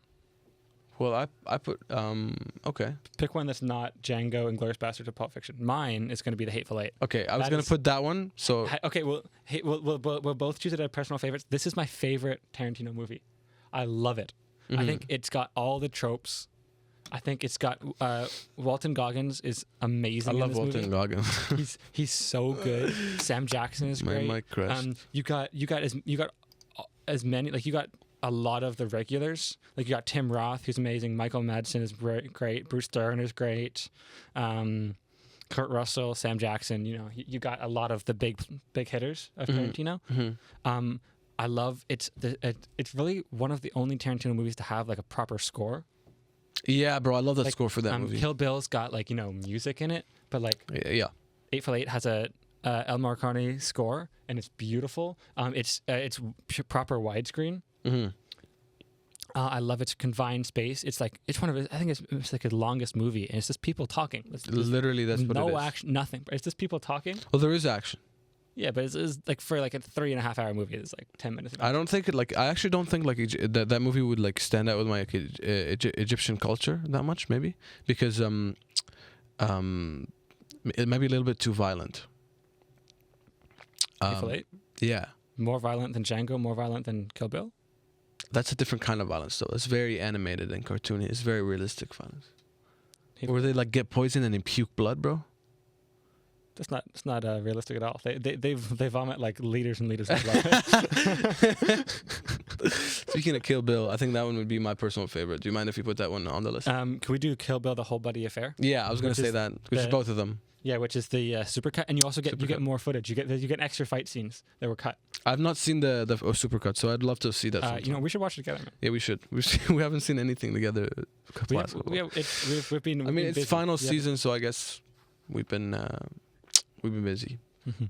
Well, I put okay. Pick one that's not Django and Glorious Bastards or Pulp Fiction. Mine is going to be The Hateful Eight. Okay, I was going to put that one. So okay, we'll both choose it as personal favorites. This is my favorite Tarantino movie. I love it. Mm-hmm. I think it's got all the tropes. I think it's got Walton Goggins is amazing. I love in this Walton movie. Goggins. He's so good. Sam Jackson is great. My crush. You got as many, like you got a lot of the regulars. Like you got Tim Roth, who's amazing. Michael Madsen is great. Bruce Dern is great. Kurt Russell, Sam Jackson. You know, you got a lot of the big hitters of Tarantino. Mm-hmm. I love it's really one of the only Tarantino movies to have like a proper score. Yeah, bro, I love that score for that movie. Kill Bill's got like music in it, but like yeah. Hateful Eight has a El Morricone score and it's beautiful. It's proper widescreen. Mm-hmm. I love its confined space. It's one of his, I think it's like his longest movie, and it's just people talking. Literally, that's what it is. No action, nothing. It's just people talking. Well, there is action. Yeah, but it's like for like a 3.5 hour movie, it's like 10 minutes. I don't think I actually don't think like that movie would like stand out with my Egyptian culture that much, maybe because it might be a little bit too violent. Hateful Eight? Yeah. More violent than Django, more violent than Kill Bill? That's a different kind of violence, though. It's very animated and cartoony. It's very realistic violence. Where they like get poisoned and they puke blood, bro. It's not realistic at all. They vomit like liters and liters of blood. Speaking of Kill Bill, I think that one would be my personal favorite. Do you mind if you put that one on the list? Can we do Kill Bill: The Whole Body Affair? Yeah, I was going to say that. Which is both of them. Yeah, which is the supercut, and you also get more footage. You get extra fight scenes that were cut. I've not seen the supercut, so I'd love to see that. We should watch it together, man. Yeah, we should. We haven't seen anything together. We've been. I mean, it's busy. final season, so I guess we've been busy.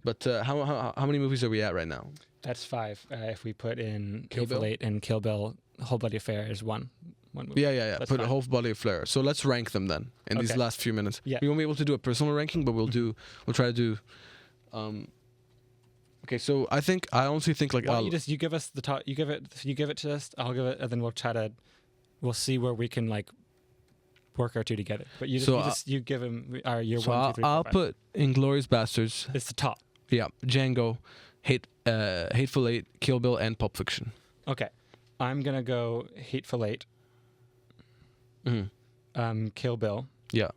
But how many movies are we at right now? That's 5. If we put in Kill Hateful Bill? Eight and Kill Bill, Whole Body Affair is one movie. Yeah. That's Put fine. a whole body of flair. So let's rank them then in these Okay. last few minutes. Yeah. We won't be able to do a personal ranking, but we'll try to do. Okay, so I honestly think like Why don't you give us the top. You give it to us. I'll give it, and then we'll see where we can like work our two together. But you give him your so 1, 2, 3, 4, I'll 5. put Inglourious Bastards. It's the top. Yeah, Django, Hateful Eight, Kill Bill, and Pulp Fiction. Okay, I'm gonna go Hateful Eight. Kill Bill, Yeah.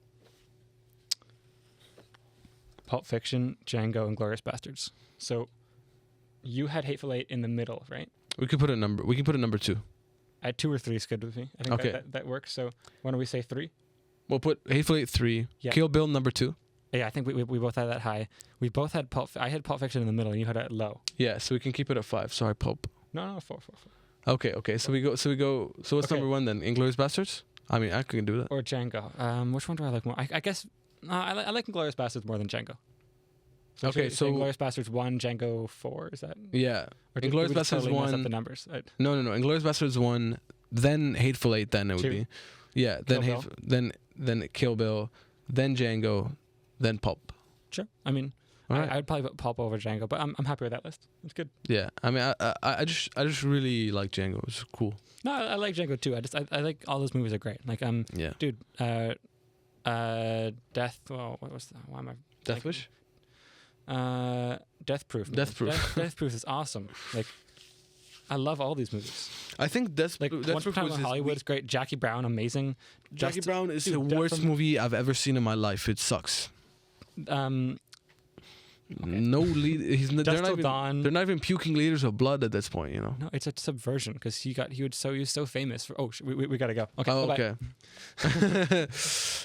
Pulp Fiction, Django, and Glorious Bastards. So you had Hateful Eight in the middle, right? We can put a number 2. I had 2 or 3 is good with me. I think Okay. that works. So why don't we say 3? We'll put Hateful Eight 3, Yeah. Kill Bill number 2. Yeah, I think we both had that high. We both had I had Pulp Fiction in the middle, and you had it low. Yeah, so we can keep it at 5. Sorry, Pulp. No, 4. Okay. So we go. So what's Okay. number 1 then? Inglourious Bastards. I mean, I can do that. Or Django. Which one do I like more? I guess I like Inglourious Bastards more than Django. Okay, so Inglourious Bastards 1, Django 4. Is that? yeah. Or did Inglourious we just Bastards totally mess 1. up the numbers. No. Inglourious Bastards 1, then Hateful Eight. Then it would 2. be. Yeah. Kill Then Kill Bill, then Django, then Pulp. Sure. I mean, All right. I would probably put Pulp over Django, but I'm happy with that list. It's good. Yeah. I mean, I just really like Django. It's cool. No, I like Django too. I like all those movies are great. Like Yeah. dude, Death. Well, what was that? Why am I? Death Wish. Death Proof. Death Proof. Death Proof is awesome. Like, I love all these movies. I think Death Like Proof Once Upon a Time in Hollywood is great. Jackie Brown, amazing. Jackie Brown is dude, the Death worst from- movie I've ever seen in my life. It sucks. No lead. Dusk Till Dawn. They're not even puking liters of blood at this point. You know. No, it's a subversion because he was so famous for. Oh, we gotta go. Okay. Oh, bye-bye. okay.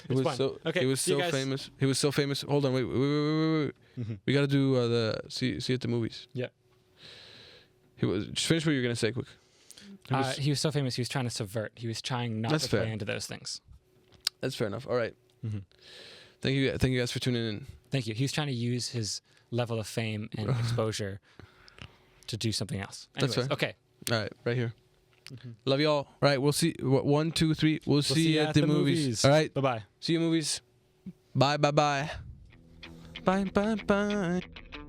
He was fun. so Okay, he was see you so guys. famous. He was so famous. Hold on, wait. Mhm. We gotta do the see at the movies. Yeah. He was just finish what you're gonna say quick. He was so famous. He was trying to subvert. He was trying not That's to play fair. into those things. That's fair enough. All right. Mhm. Thank you guys for tuning in. Thank you. He was trying to use his level of fame and exposure to do something else. That's Anyways, fair. okay. All right, right here. Love y'all. All right, we'll see. 1, 2, 3. We'll see you at the movies. All right. Bye bye. See you movies. Bye. Bye. Bye. Bye. Bye. Bye.